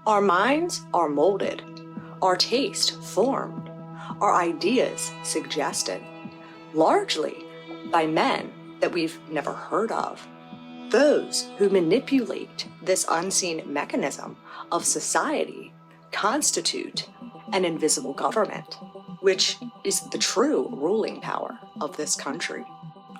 Our minds are molded, our taste formed, our ideas suggested, largely by men that we've never heard of. Those who manipulate this unseen mechanism of society constitute an invisible government, which is the true ruling power of this country.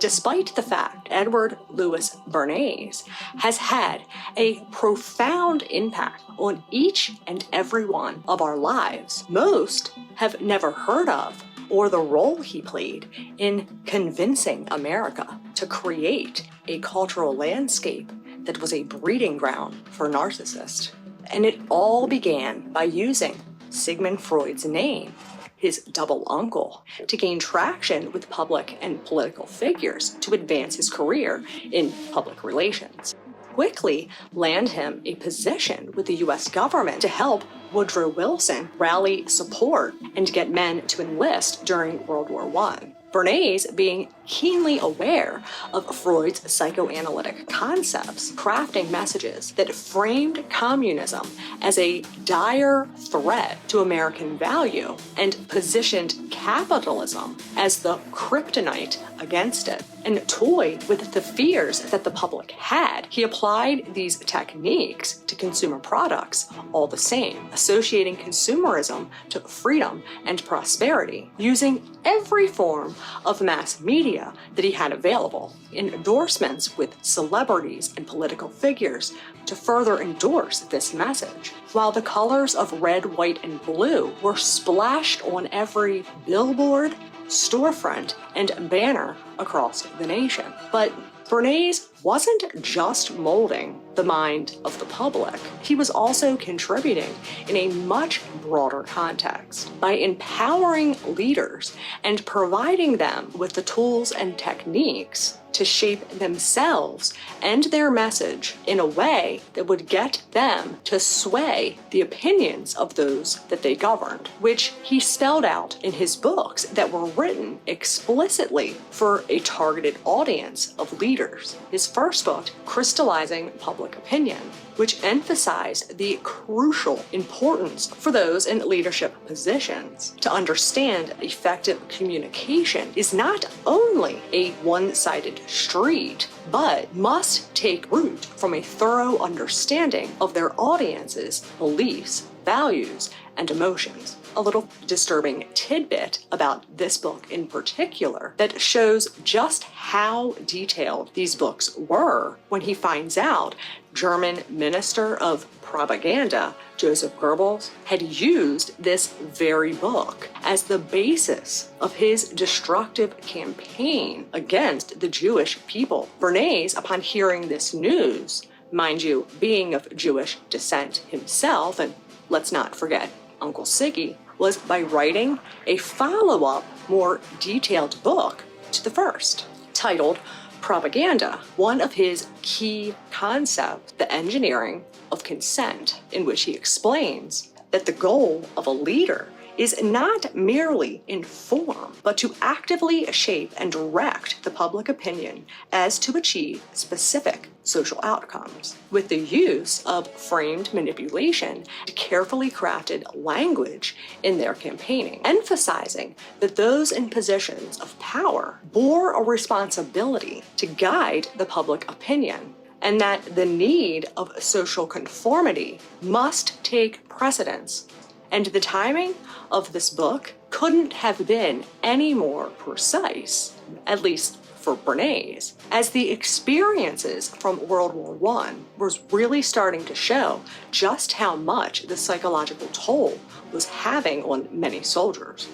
Despite the fact Edward Louis Bernays has had a profound impact on each and every one of our lives, most have never heard of or the role he played in convincing America to create a cultural landscape that was a breeding ground for narcissists. And it all began by using Sigmund Freud's name, his double uncle, to gain traction with public and political figures to advance his career in public relations. Quickly land him a position with the US government to help Woodrow Wilson rally support and get men to enlist during World War I. Bernays, being keenly aware of Freud's psychoanalytic concepts, crafting messages that framed communism as a dire threat to American value and positioned capitalism as the kryptonite against it, and toyed with the fears that the public had, he applied these techniques to consumer products all the same, associating consumerism to freedom and prosperity, using every form of mass media that he had available, endorsements with celebrities and political figures to further endorse this message, while the colors of red, white, and blue were splashed on every billboard, storefront, and banner across the nation. But Bernays wasn't just molding the mind of the public. He was also contributing in a much broader context by empowering leaders and providing them with the tools and techniques to shape themselves and their message in a way that would get them to sway the opinions of those that they governed, which he spelled out in his books that were written explicitly for a targeted audience of leaders. His first book, Crystallizing Public Opinion, which emphasized the crucial importance for those in leadership positions to understand effective communication is not only a one-sided street, but must take root from a thorough understanding of their audience's beliefs, values, and emotions. A little disturbing tidbit about this book in particular that shows just how detailed these books were when he finds out German Minister of Propaganda Joseph Goebbels had used this very book as the basis of his destructive campaign against the Jewish people. Bernays, upon hearing this news, mind you, being of Jewish descent himself, and let's not forget Uncle Siggy, was by writing a follow-up, more detailed book to the first, titled Propaganda, one of his key concepts, the engineering of consent, in which he explains that the goal of a leader is not merely inform, but to actively shape and direct the public opinion as to achieve specific social outcomes, with the use of framed manipulation and carefully crafted language in their campaigning, emphasizing that those in positions of power bore a responsibility to guide the public opinion, and that the need of social conformity must take precedence. And the timing of this book couldn't have been any more precise, at least for Bernays, as the experiences from World War I was really starting to show just how much the psychological toll was having on many soldiers.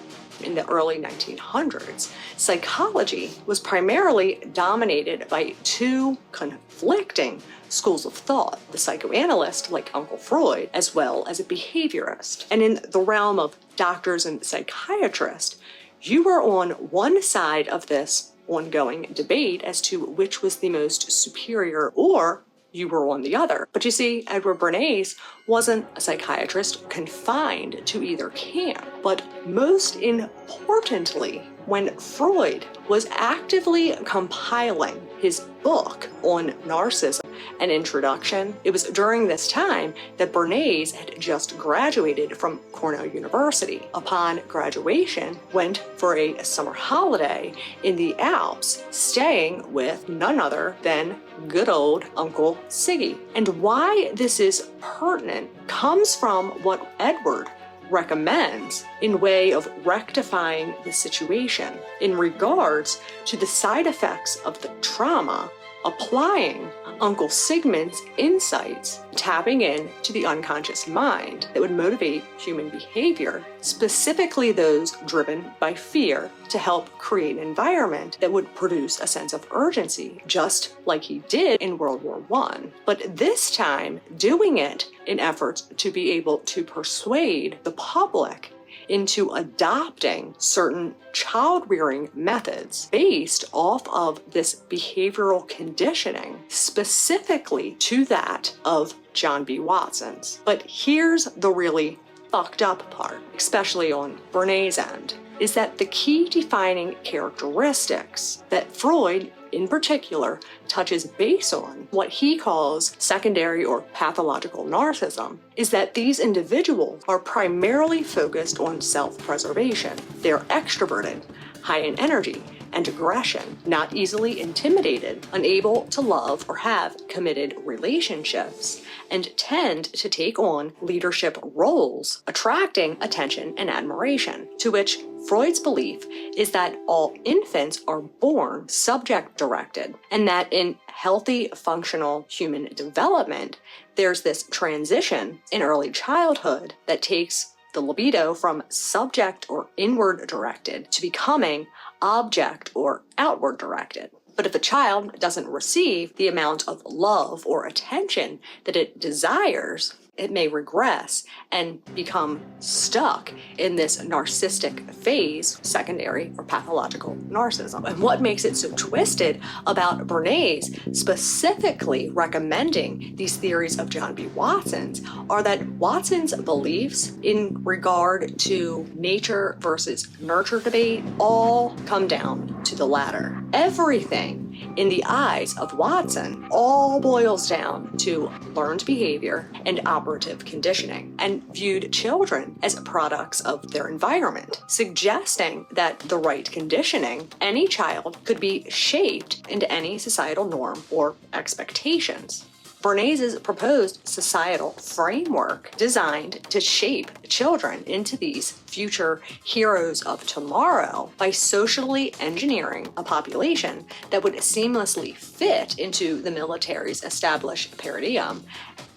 In the early 1900s, psychology was primarily dominated by two conflicting schools of thought, the psychoanalyst like Uncle Freud, as well as a behaviorist. And in the realm of doctors and psychiatrists, you were on one side of this ongoing debate as to which was the most superior, or you were on the other. But you see, Edward Bernays wasn't a psychiatrist confined to either camp, but most importantly, when Freud was actively compiling his book on narcissism, an introduction, it was during this time that Bernays had just graduated from Cornell University. Upon graduation, went for a summer holiday in the Alps, staying with none other than good old Uncle Siggy. And why this is pertinent comes from what Edward recommends in way of rectifying the situation in regards to the side effects of the trauma, applying Uncle Sigmund's insights, tapping in to the unconscious mind that would motivate human behavior, specifically those driven by fear, to help create an environment that would produce a sense of urgency, just like he did in World War I. But this time, doing it in efforts to be able to persuade the public into adopting certain child-rearing methods based off of this behavioral conditioning, specifically to that of John B. Watson's. But here's the really fucked up part, especially on Bernays' end, is that the key defining characteristics that Freud in particular touches base on, what he calls secondary or pathological narcissism, is that these individuals are primarily focused on self-preservation. They're extroverted, high in energy and aggression, not easily intimidated, unable to love or have committed relationships, and tend to take on leadership roles, attracting attention and admiration, to which Freud's belief is that all infants are born subject-directed, and that in healthy, functional human development, there's this transition in early childhood that takes the libido from subject or inward-directed to becoming object or outward-directed. But if a child doesn't receive the amount of love or attention that it desires, it may regress and become stuck in this narcissistic phase, secondary or pathological narcissism. And what makes it so twisted about Bernays specifically recommending these theories of John B. Watson's are that Watson's beliefs in regard to nature versus nurture debate all come down to the latter. Everything in the eyes of Watson all boils down to learned behavior and operative conditioning, and viewed children as products of their environment, suggesting that the right conditioning, any child could be shaped into any societal norm or expectations. Bernays' proposed societal framework designed to shape children into these future heroes of tomorrow by socially engineering a population that would seamlessly fit into the military's established paradigm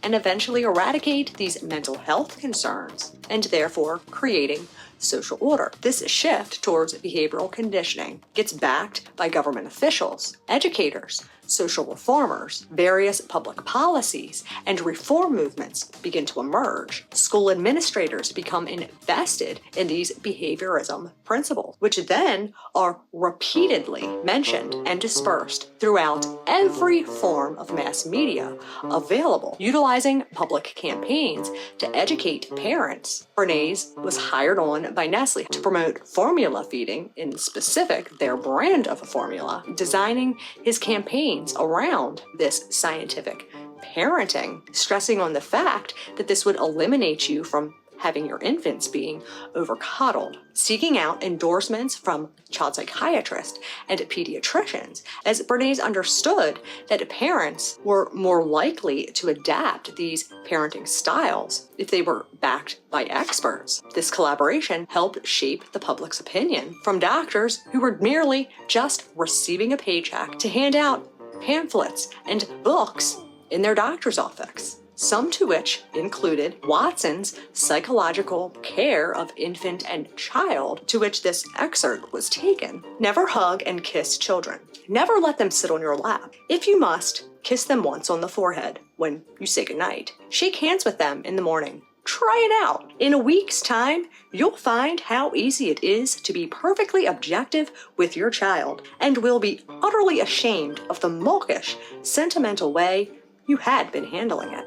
and eventually eradicate these mental health concerns, and therefore creating social order. This shift towards behavioral conditioning gets backed by government officials, educators, social reformers, various public policies, and reform movements begin to emerge. School administrators become invested in these behaviorism principles, which then are repeatedly mentioned and dispersed throughout every form of mass media available, utilizing public campaigns to educate parents. Bernays was hired on by Nestle to promote formula feeding, in specific their brand of a formula, designing his campaigns around this scientific parenting, stressing on the fact that this would eliminate you from having your infants being overcoddled, seeking out endorsements from child psychiatrists and pediatricians, as Bernays understood that parents were more likely to adapt these parenting styles if they were backed by experts. This collaboration helped shape the public's opinion from doctors who were merely just receiving a paycheck to hand out pamphlets and books in their doctor's office, some to which included Watson's Psychological Care of Infant and Child, to which this excerpt was taken. Never hug and kiss children. Never let them sit on your lap. If you must, kiss them once on the forehead when you say goodnight. Shake hands with them in the morning. Try it out. In a week's time, you'll find how easy it is to be perfectly objective with your child, and will be utterly ashamed of the mawkish, sentimental way you had been handling it.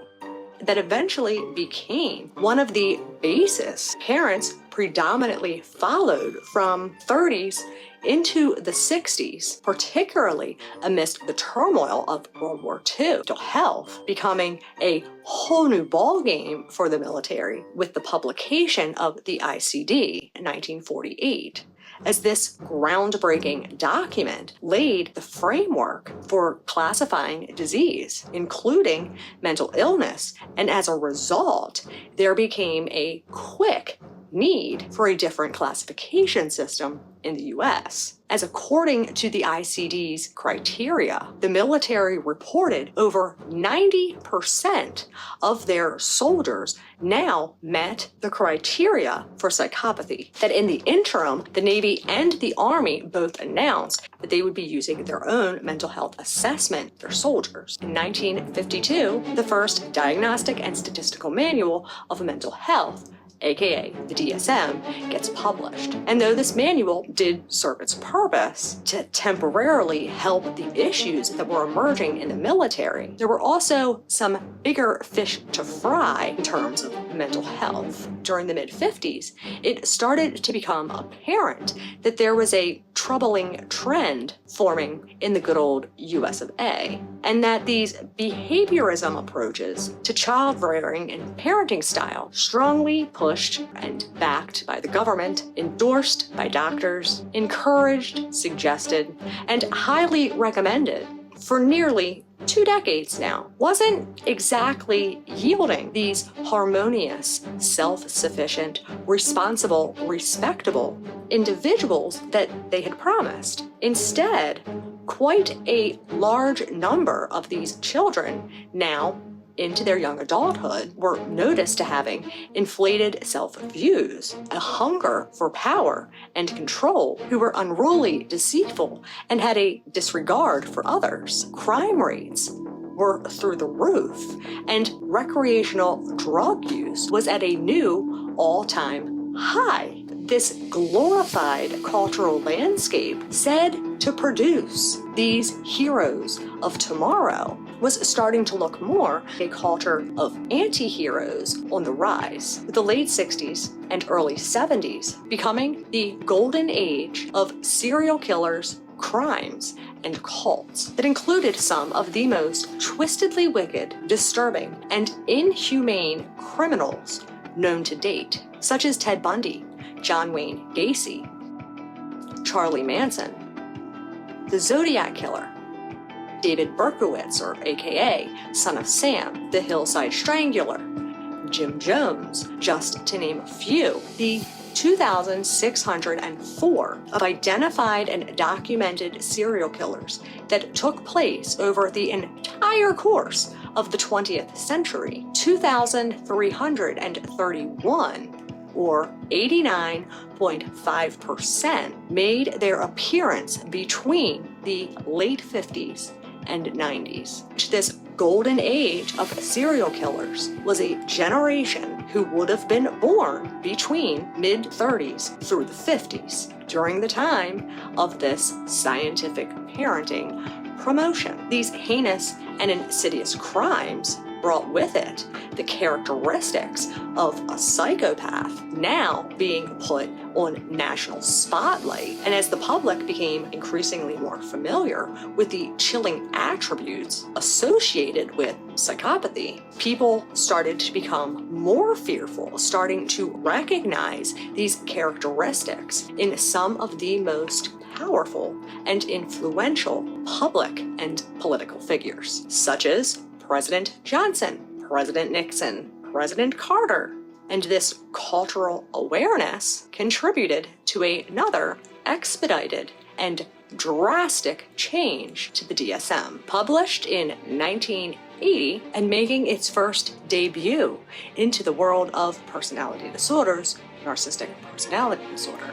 that eventually became one of the bases parents predominantly followed from 30s into the 60s, particularly amidst the turmoil of World War II. Mental health becoming a whole new ballgame for the military with the publication of the ICD in 1948. As this groundbreaking document laid the framework for classifying disease, including mental illness, and as a result, there became a quick need for a different classification system in the US. As according to the ICD's criteria, the military reported over 90% of their soldiers now met the criteria for psychopathy. That in the interim, the Navy and the Army both announced that they would be using their own mental health assessment for their soldiers. In 1952, the first Diagnostic and Statistical Manual of Mental Health, aka the DSM, gets published. And though this manual did serve its purpose to temporarily help the issues that were emerging in the military, there were also some bigger fish to fry in terms of mental health. During the mid-50s, it started to become apparent that there was a troubling trend forming in the good old US of A, and that these behaviorism approaches to child rearing and parenting style strongly pushed and backed by the government, endorsed by doctors, encouraged, suggested, and highly recommended for nearly 2 decades now, wasn't exactly yielding these harmonious, self-sufficient, responsible, respectable individuals that they had promised. Instead, quite a large number of these children now into their young adulthood were noticed to having inflated self-views, a hunger for power and control, who were unruly, deceitful, and had a disregard for others. Crime rates were through the roof, and recreational drug use was at a new all-time high. This glorified cultural landscape, said to produce these heroes of tomorrow, was starting to look more like a culture of anti-heroes on the rise, with the late 60s and early 70s becoming the golden age of serial killers, crimes, and cults that included some of the most twistedly wicked, disturbing, and inhumane criminals known to date, such as Ted Bundy, John Wayne Gacy, Charlie Manson, the Zodiac Killer, David Berkowitz, or AKA Son of Sam, the Hillside Strangler, Jim Jones, just to name a few. The 2,604 of identified and documented serial killers that took place over the entire course of the 20th century, 2,331, or 89.5%, made their appearance between the late 50s and 90s. This golden age of serial killers was a generation who would have been born between mid-30s through the 50s, during the time of this scientific parenting promotion. These heinous and insidious crimes brought with it the characteristics of a psychopath, now being put on national spotlight. And as the public became increasingly more familiar with the chilling attributes associated with psychopathy, people started to become more fearful, starting to recognize these characteristics in some of the most powerful and influential public and political figures, such as President Johnson, President Nixon, President Carter. And this cultural awareness contributed to another expedited and drastic change to the DSM. Published in 1980 and making its first debut into the world of personality disorders, narcissistic personality disorder.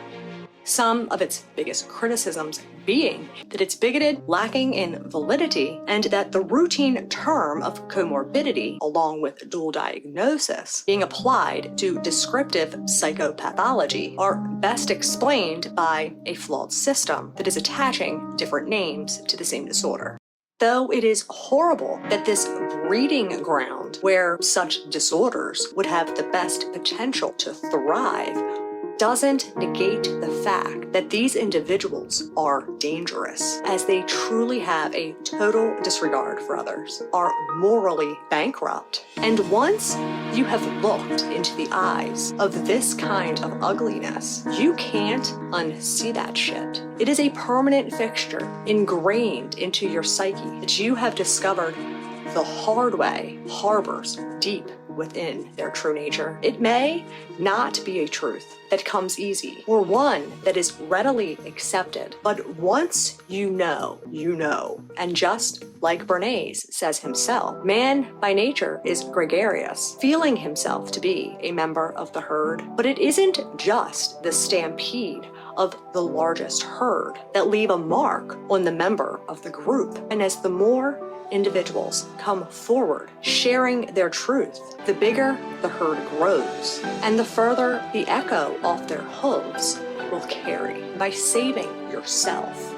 Some of its biggest criticisms being that it's bigoted, lacking in validity, and that the routine term of comorbidity, along with dual diagnosis, being applied to descriptive psychopathology, are best explained by a flawed system that is attaching different names to the same disorder. Though it is horrible that this breeding ground background where such disorders would have the best potential to thrive doesn't negate the fact that these individuals are dangerous, as they truly have a total disregard for others, are morally bankrupt. And once you have looked into the eyes of this kind of ugliness, you can't unsee that shit. It is a permanent fixture ingrained into your psyche that you have discovered the hard way harbors deep within their true nature. It may not be a truth that comes easy, or one that is readily accepted, but once you know, you know. And just like Bernays says himself, man by nature is gregarious, feeling himself to be a member of the herd. But it isn't just the stampede of the largest herd that leave a mark on the member of the group. And as the more individuals come forward sharing their truth, the bigger the herd grows, and the further the echo off their hooves will carry. By saving yourself,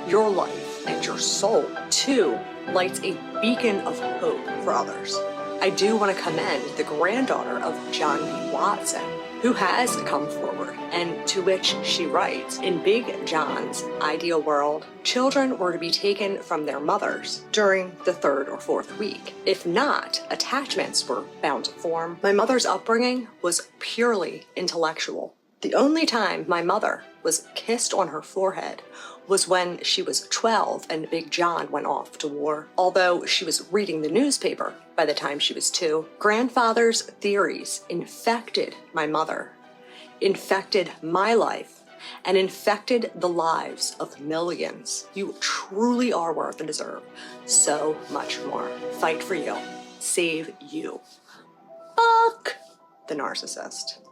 your life, and your soul, too lights a beacon of hope for others. I do want to commend the granddaughter of John B. Watson, who has come forward, and to which she writes, in Big John's ideal world, children were to be taken from their mothers during the 3rd or 4th week. If not, attachments were bound to form. My mother's upbringing was purely intellectual. The only time my mother was kissed on her forehead was when she was 12 and Big John went off to war. Although she was reading the newspaper by the time she was 2, grandfather's theories infected my mother, infected my life, and infected the lives of millions. You truly are worth and deserve so much more. Fight for you. Save you. Fuck the narcissist.